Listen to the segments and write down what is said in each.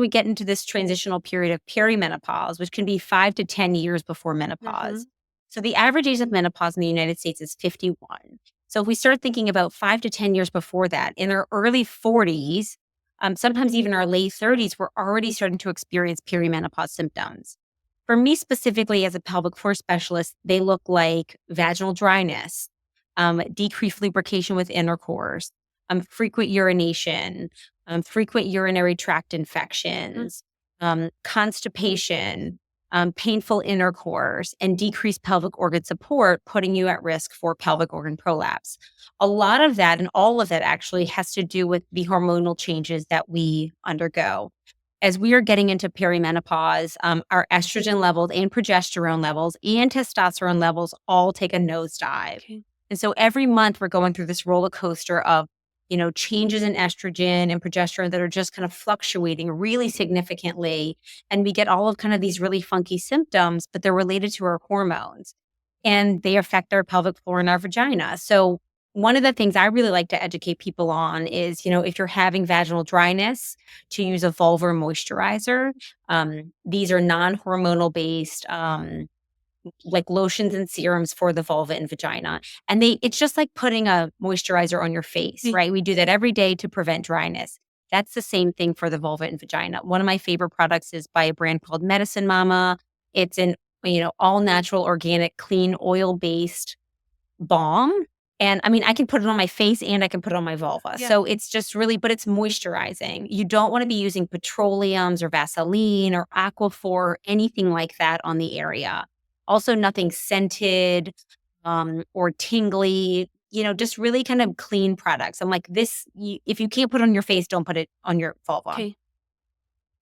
We get into this transitional period of perimenopause, which can be 5 to 10 years before menopause. Mhm. So the average age of menopause in the United States is 51. So if we start thinking about 5 to 10 years before that, in our early 40s, sometimes even our late 30s, we're already starting to experience perimenopause symptoms. For me specifically as a pelvic floor specialist, they look like vaginal dryness, decreased lubrication with intercourse, frequent urination, frequent urinary tract infections, constipation, painful intercourse, and decreased pelvic organ support, putting you at risk for pelvic organ prolapse. A lot of that and all of that actually has to do with the hormonal changes that we undergo. As we are getting into perimenopause, our estrogen levels and progesterone levels and testosterone levels all take a nosedive. Okay. And so every month we're going through this roller coaster of changes in estrogen and progesterone that are just kind of fluctuating really significantly. And we get all of kind of these really funky symptoms, but they're related to our hormones and they affect our pelvic floor and our vagina. So one of the things I really like to educate people on is, if you're having vaginal dryness, to use a vulvar moisturizer. These are non-hormonal based, like lotions and serums for the vulva and vagina. And it's just like putting a moisturizer on your face, Mm. right? We do that every day to prevent dryness. That's the same thing for the vulva and vagina. One of my favorite products is by a brand called Medicine Mama. It's an, all natural, organic, clean, oil-based balm. And I mean, I can put it on my face and I can put it on my vulva. Yeah. So it's just really, but it's moisturizing. You don't want to be using petroleums or Vaseline or Aquaphor or anything like that on the area. Also, nothing scented or tingly, just really kind of clean products. I'm like, if you can't put it on your face, don't put it on your vulva. Okay.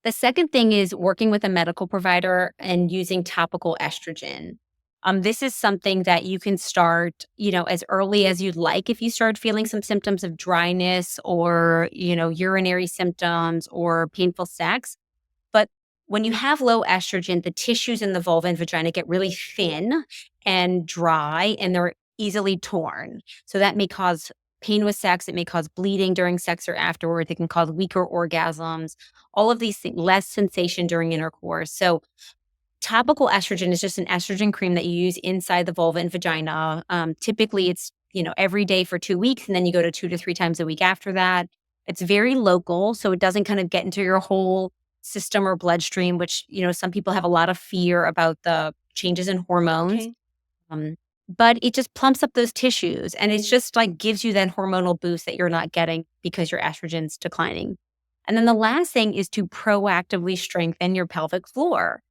The second thing is working with a medical provider and using topical estrogen. This is something that you can start, as early as you'd like if you start feeling some symptoms of dryness or, urinary symptoms or painful sex. But when you have low estrogen, the tissues in the vulva and vagina get really thin and dry and they're easily torn. So that may cause pain with sex. It may cause bleeding during sex or afterwards. It can cause weaker orgasms, all of these things, less sensation during intercourse. So topical estrogen is just an estrogen cream that you use inside the vulva and vagina. Typically it's, every day for 2 weeks, and then you go to 2 to 3 times a week after that. It's very local, so it doesn't kind of get into your whole system or bloodstream, which, some people have a lot of fear about the changes in hormones. Okay. But it just plumps up those tissues and it's just like gives you that hormonal boost that you're not getting because your estrogen's declining. And then the last thing is to proactively strengthen your pelvic floor.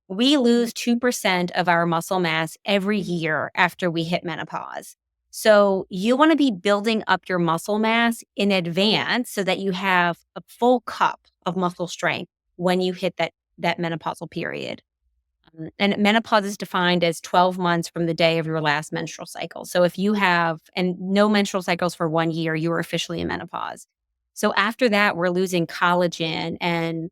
We lose 2% of our muscle mass every year after we hit menopause. So you want to be building up your muscle mass in advance so that you have a full cup of muscle strength when you hit that menopausal period. And menopause is defined as 12 months from the day of your last menstrual cycle. So if you have, and no menstrual cycles for 1 year, you are officially in menopause. So after that, we're losing collagen and,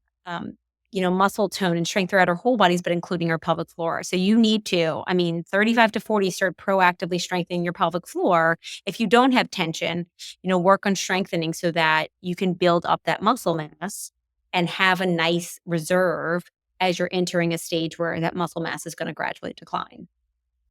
muscle tone and strength throughout our whole bodies, but including our pelvic floor. So you need to, 35 to 40, start proactively strengthening your pelvic floor. If you don't have tension, work on strengthening so that you can build up that muscle mass and have a nice reserve as you're entering a stage where that muscle mass is going to gradually decline.